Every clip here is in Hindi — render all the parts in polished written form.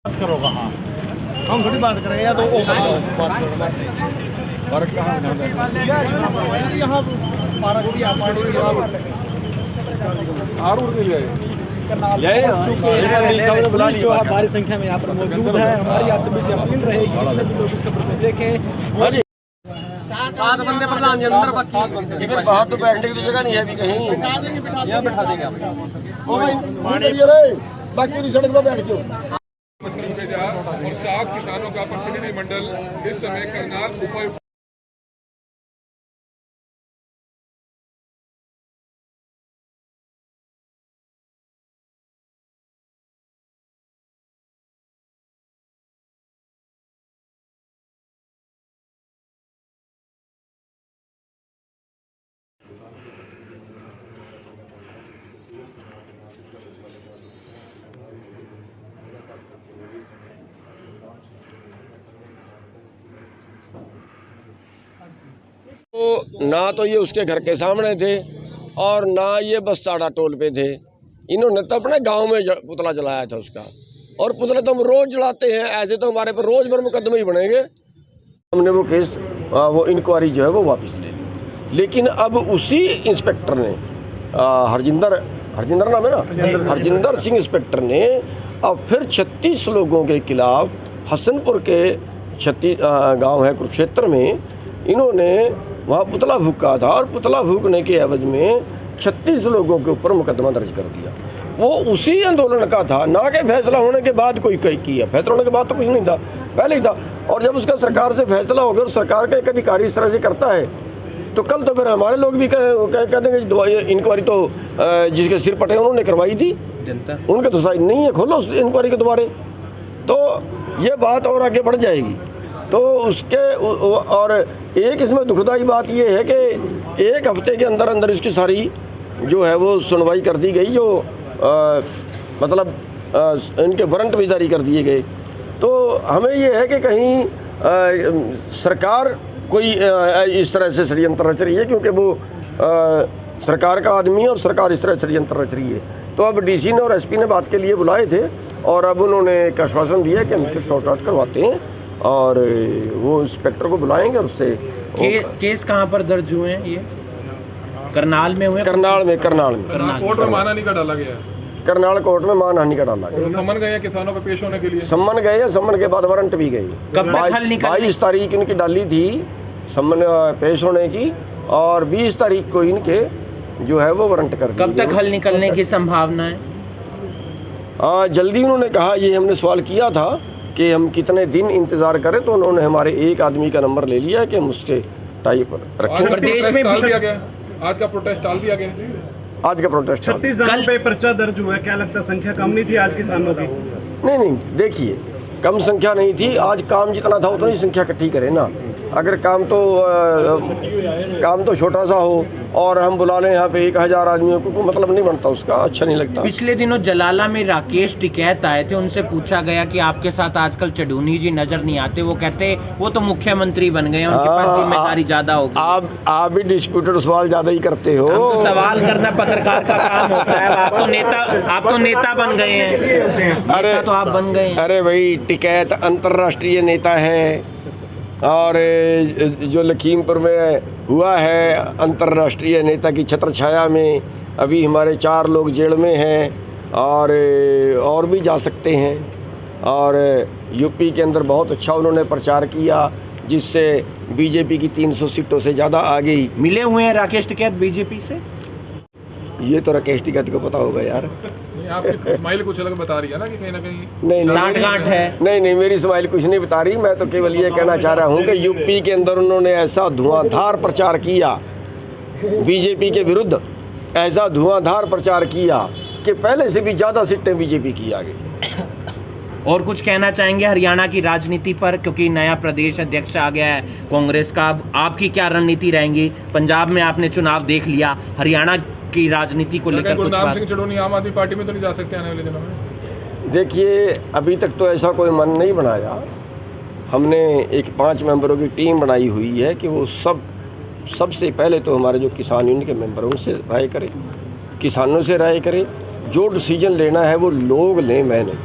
बात करो कहाँ हम थोड़ी बात करेंगे या तो वो बात करो फर्क कहाँ यहाँ पार्क भी भारी संख्या में यहाँ पर मौजूद है। हमारी आपसे भी अपील रहेगी देखें 7 बंदे प्रधान जी अंदर बाकी बाहर तो बैठने की जगह नहीं है अभी कहीं यहाँ बैठा देंगे बाकी सड़क पर बैठ जाओ। और 7 किसानों का प्रतिनिधिमंडल इस समय करनाल उपायुक्त तो ना तो ये उसके घर के सामने थे और ना ये बस्ताड़ा टोल पे थे। इन्होंने तो अपने गांव में पुतला जलाया था उसका, और पुतले तो हम रोज जलाते हैं। ऐसे तो हमारे पर रोज भर मुकदमे ही बनेंगे। हमने वो केस वो इंक्वायरी जो है वो वापस ले ली, लेकिन अब उसी इंस्पेक्टर ने हरजिंदर नाम है ना, हरजिंदर सिंह इंस्पेक्टर ने अब फिर 36 लोगों के खिलाफ हसनपुर के 36 गाँव है कुरुक्षेत्र में, इन्होंने वहाँ पुतला फूका था और पुतला फूकने के एवज में 36 लोगों के ऊपर मुकदमा दर्ज कर दिया। वो उसी आंदोलन का था, ना कि फैसला होने के बाद कोई किया। फैसला होने के बाद तो कुछ नहीं था, पहले ही था। और जब उसका सरकार से फैसला हो गया और सरकार का एक अधिकारी इस तरह से करता है तो कल तो फिर हमारे लोग भी कह देंगे इंक्वायरी तो जिसके सिर पटे उन्होंने करवाई थी, जनता उनके तो साइड नहीं है, खोलो इंक्वायरी के दोबारे। तो ये बात और आगे बढ़ जाएगी। तो उसके और एक इसमें दुखदाई बात ये है कि 1 हफ्ते के अंदर अंदर इसकी सारी जो है वो सुनवाई कर दी गई, जो मतलब इनके वारंट भी जारी कर दिए गए। तो हमें ये है कि कहीं सरकार कोई इस तरह से षड्यंत्र रच रही है, क्योंकि वो सरकार का आदमी है और सरकार इस तरह षड्यंत्र रच रही है। तो अब डीसी ने और एसपी ने बात के लिए बुलाए थे और अब उन्होंने एक आश्वासन दिया कि हम इसके शॉर्ट आउट करवाते हैं और वो इंस्पेक्टर को बुलाएंगे और उससे केस कहाँ पर दर्ज हुए हैं? ये करनाल में हुए? करनाल में कोर्ट में मानहानि का डाला गया है। करनाल कोर्ट में मानहानि का डाला गया। सम्मन गए किसानों को पेश होने के लिए? सम्मन गए हैं, सम्मन के बाद वारंट भी गए। 22 तारीख इनकी डाली थी सम्मन पेश होने की, और 20 तारीख को इनके जो है वो वारंट कर दिए। कब तक हल निकलने की संभावना है? जल्दी उन्होंने कहा। ये हमने सवाल किया था कि हम कितने दिन इंतजार करें, तो उन्होंने हमारे एक आदमी का नंबर ले लिया कि हम उससे टाइप रखें। प्रदेश में टाल दिया गया, आज का प्रोटेस्ट टाल दिया गया। आज का प्रोटेस्ट 36 जनों पे पर्चा दर्ज हुआ है। क्या लगता है संख्या कम नहीं थी आज किसानों की? नहीं, देखिए कम संख्या नहीं थी। आज काम जितना था उतनी संख्या इकट्ठी करें ना। अगर काम तो छोटा सा हो और हम बुला लें यहाँ पे 1000 आदमियों को मतलब नहीं बनता, उसका अच्छा नहीं लगता। पिछले दिनों जलाला में राकेश टिकैत आए थे, उनसे पूछा गया कि आपके साथ आजकल चढ़ूनी जी नजर नहीं आते। वो कहते वो तो मुख्यमंत्री बन गए, उनके पास जिम्मेदारी ज्यादा होगी। आप भी डिस्प्यूटेड सवाल ज्यादा ही करते हो। तो सवाल करना पत्रकार का काम होता है। आप तो नेता बन गए हैं। अरे तो आप बन गए। अरे भाई, टिकैत अंतर्राष्ट्रीय नेता है, और जो लखीमपुर में हुआ है अंतर्राष्ट्रीय नेता की छत्र छाया में अभी हमारे 4 लोग जेल में हैं, और भी जा सकते हैं। और यूपी के अंदर बहुत अच्छा उन्होंने प्रचार किया, जिससे बीजेपी की 300 सीटों से ज़्यादा आ गई। मिले हुए हैं राकेश टिकैत बीजेपी से? ये तो राकेश टिकैत को पता होगा यार। आपकी स्माइल कुछ अलग बता रही है ना कि कहीं ना कहीं नहीं साठगांठ है। नहीं, मेरी स्माइल कुछ नहीं बता रही। मैं तो केवल ये कहना चाह रहा हूँ कि यूपी के अंदर उन्होंने ऐसा धुआंधार प्रचार किया बीजेपी के विरुद्ध, ऐसा धुआंधार प्रचार किया कि पहले से भी ज़्यादा सीटें बीजेपी की आ गई। और कुछ कहना चाहेंगे हरियाणा की राजनीति पर, क्योंकि नया प्रदेश अध्यक्ष आ गया है कांग्रेस का? आपकी क्या रणनीति रहेंगी? पंजाब में आपने चुनाव देख लिया, हरियाणा की राजनीति को लेकर गुरनाम सिंह चढ़ूनी आम आदमी पार्टी में तो नहीं जा सकते आने वाले दिनों में? देखिए, अभी तक तो ऐसा कोई मन नहीं बनाया। हमने एक 5 मेंबरों की टीम बनाई हुई है कि वो सबसे पहले तो हमारे जो किसान यूनियन के मेंबर हैं उनसे राय करें, किसानों से राय करें। जो डिसीजन लेना है वो लोग लें, मैं नहीं।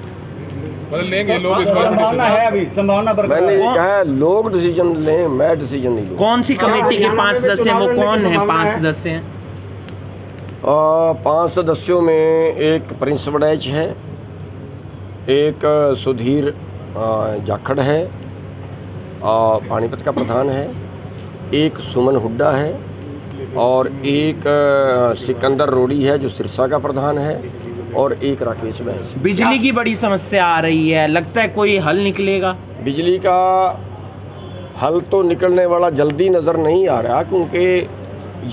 मतलब लेंगे लोग इस बार संभावना है अभी, संभावना मैंने ये कहा है लोग डिसीजन लें, मैं डिसीजन नहीं लूँ। कौन सी कमेटी के 5 सदस्य हैं, वो कौन है 5 सदस्य हैं? 5 सदस्यों में एक प्रिंस वड़ैच है, एक सुधीर जाखड़ है, पानीपत का प्रधान है, एक सुमन हुड्डा है और एक सिकंदर रोड़ी है जो सिरसा का प्रधान है और एक राकेश बैस। बिजली की बड़ी समस्या आ रही है, लगता है कोई हल निकलेगा? बिजली का हल तो निकलने वाला जल्दी नज़र नहीं आ रहा, क्योंकि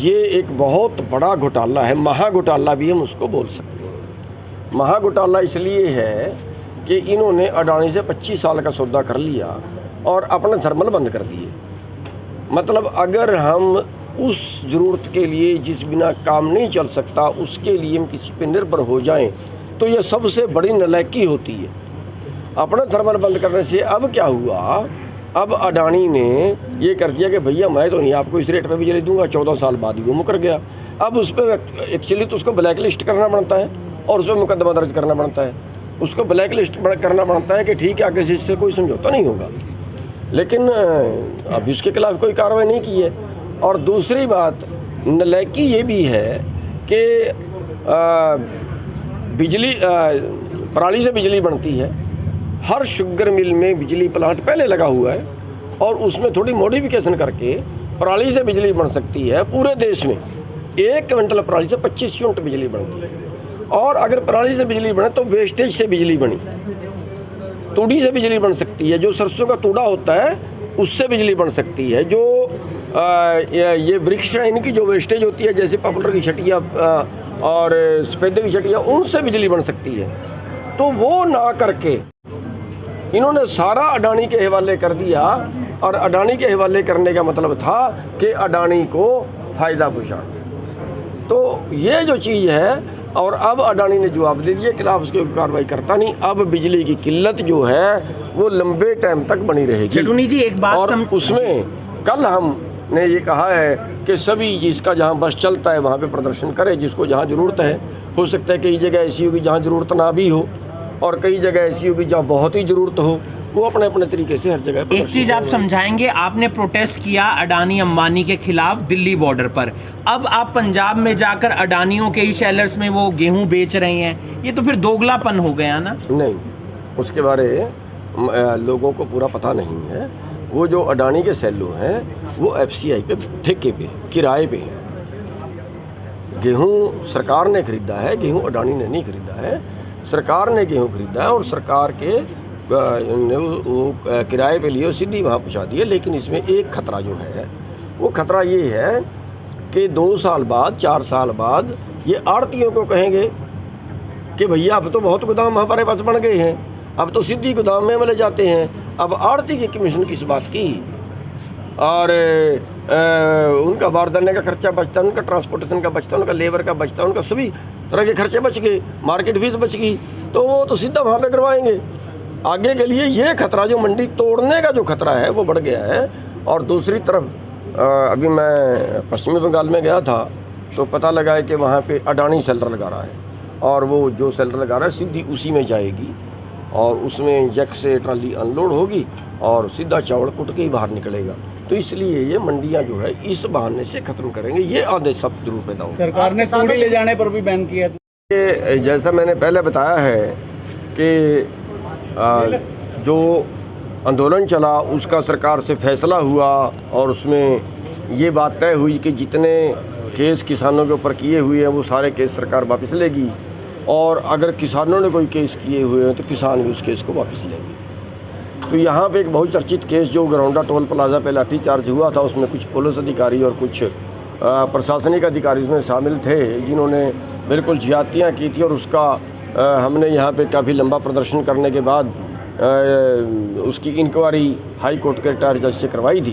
ये एक बहुत बड़ा घोटाला है, महा घोटाला भी हम उसको बोल सकते हैं। महा घोटाला इसलिए है कि इन्होंने अडानी से 25 साल का सौदा कर लिया और अपने थर्मल बंद कर दिए। मतलब अगर हम उस ज़रूरत के लिए जिस बिना काम नहीं चल सकता उसके लिए हम किसी पे निर्भर हो जाएं तो ये सबसे बड़ी नालायकी होती है। अपना थर्मल बंद करने से अब क्या हुआ, अब अडानी ने ये कर दिया कि भैया मैं तो नहीं आपको इस रेट पर बिजली दूंगा, 14 साल बाद वो मुकर गया। अब उस पर एक्चुअली तो उसको ब्लैक लिस्ट करना पड़ता है और उस पर मुकदमा दर्ज करना पड़ता है, उसको ब्लैक लिस्ट करना पड़ता है कि ठीक है आगे से इससे कोई समझौता नहीं होगा, लेकिन अभी उसके खिलाफ कोई कार्रवाई नहीं की है। और दूसरी बात नालायकी ये भी है कि बिजली पराली से बिजली बनती है, हर शुगर मिल में बिजली प्लांट पहले लगा हुआ है और उसमें थोड़ी मॉडिफिकेशन करके पराली से बिजली बन सकती है। पूरे देश में 1 क्विंटल पराली से 25 यूनिट बिजली बनती है। और अगर पराली से बिजली बने तो वेस्टेज से बिजली बनी, तूड़ी से बिजली बन सकती है, जो सरसों का तूड़ा होता है उससे बिजली बन सकती है, जो ये वृक्ष है इनकी जो वेस्टेज होती है जैसे पॉपुलर की छटिया और सफेदे की छटिया, उनसे बिजली बन सकती है। तो वो ना करके इन्होंने सारा अडानी के हवाले कर दिया और अडानी के हवाले करने का मतलब था कि अडानी को फ़ायदा पहुँचाना। तो ये जो चीज़ है, और अब अडानी ने जवाब दे दिया, खिलाफ उसकी कार्रवाई करता नहीं। अब बिजली की किल्लत जो है वो लंबे टाइम तक बनी रहेगी। चटुनी जी एक बात और उसमें कल हमने ये कहा है कि सभी जिसका जहाँ बस चलता है वहाँ पे प्रदर्शन करे, जिसको जहाँ ज़रूरत है। हो सकता है कई जगह ऐसी होगी जहाँ ज़रूरत ना भी हो और कई जगह ऐसी होगी जहाँ बहुत ही ज़रूरत हो, वो अपने अपने तरीके से हर जगह। एक चीज आप समझाएंगे, आपने प्रोटेस्ट किया अडानी अंबानी के खिलाफ दिल्ली बॉर्डर पर, अब आप पंजाब में जाकर अडानियों के ही शेलर्स में वो गेहूं बेच रहे हैं, ये तो फिर दोगलापन हो गया ना? नहीं, उसके बारे लोगों को पूरा पता नहीं है। वो जो अडानी के सेलो हैं वो FCI पे ठेके पे किराए पे गेहूँ सरकार ने खरीदा है, गेहूँ अडानी ने नहीं खरीदा है। सरकार ने गेहूँ खरीदा है और सरकार के वो किराए पे लिए सीधी वहाँ पहुँचा दिए। लेकिन इसमें एक खतरा जो है, वो खतरा ये है कि 2 साल बाद 4 साल बाद ये आड़तियों को कहेंगे कि भैया अब तो बहुत गोदाम हमारे पास बन गए हैं, अब तो सीधी गोदाम में ले जाते हैं। अब आड़ती की कमीशन किस बात की, और उनका बारदाने का खर्चा बचता है, उनका ट्रांसपोर्टेशन का बचता है, उनका लेबर का बचता है, उनका सभी तरह के खर्चे बच गए, मार्केट फीस बच गई, तो वो तो सीधा वहाँ पे करवाएंगे। आगे के लिए ये खतरा जो मंडी तोड़ने का जो खतरा है वो बढ़ गया है। और दूसरी तरफ अभी मैं पश्चिमी बंगाल में गया था तो पता लगा है कि वहाँ पे अडानी सेलर लगा रहा है और वो जो सेलर लगा रहा है सीधी उसी में जाएगी और उसमें जक से ट्राली अनलोड होगी और सीधा चावल कुट के ही बाहर निकलेगा। तो इसलिए ये मंडियाँ जो है इस बहाने से ख़त्म करेंगे, ये आदेश सब जरूर पैदा होगा। सरकार ने तूड़ी ले जाने पर भी बैन किया। जैसा मैंने पहले बताया है कि जो आंदोलन चला उसका सरकार से फैसला हुआ और उसमें ये बात तय हुई कि जितने केस किसानों के ऊपर किए हुए हैं वो सारे केस सरकार वापस लेगी और अगर किसानों ने कोई केस किए हुए हैं तो किसान भी उस केस को वापस लेंगे। तो यहाँ पे एक बहुत चर्चित केस जो गरौंडा टोल प्लाजा पे लाठीचार्ज हुआ था, उसमें कुछ पुलिस अधिकारी और कुछ प्रशासनिक अधिकारी उसमें शामिल थे जिन्होंने बिल्कुल ज्यादतियाँ की थी और उसका हमने यहाँ पे काफ़ी लंबा प्रदर्शन करने के बाद उसकी इंक्वायरी हाई कोर्ट के रिटायर्ड जज से करवाई थी।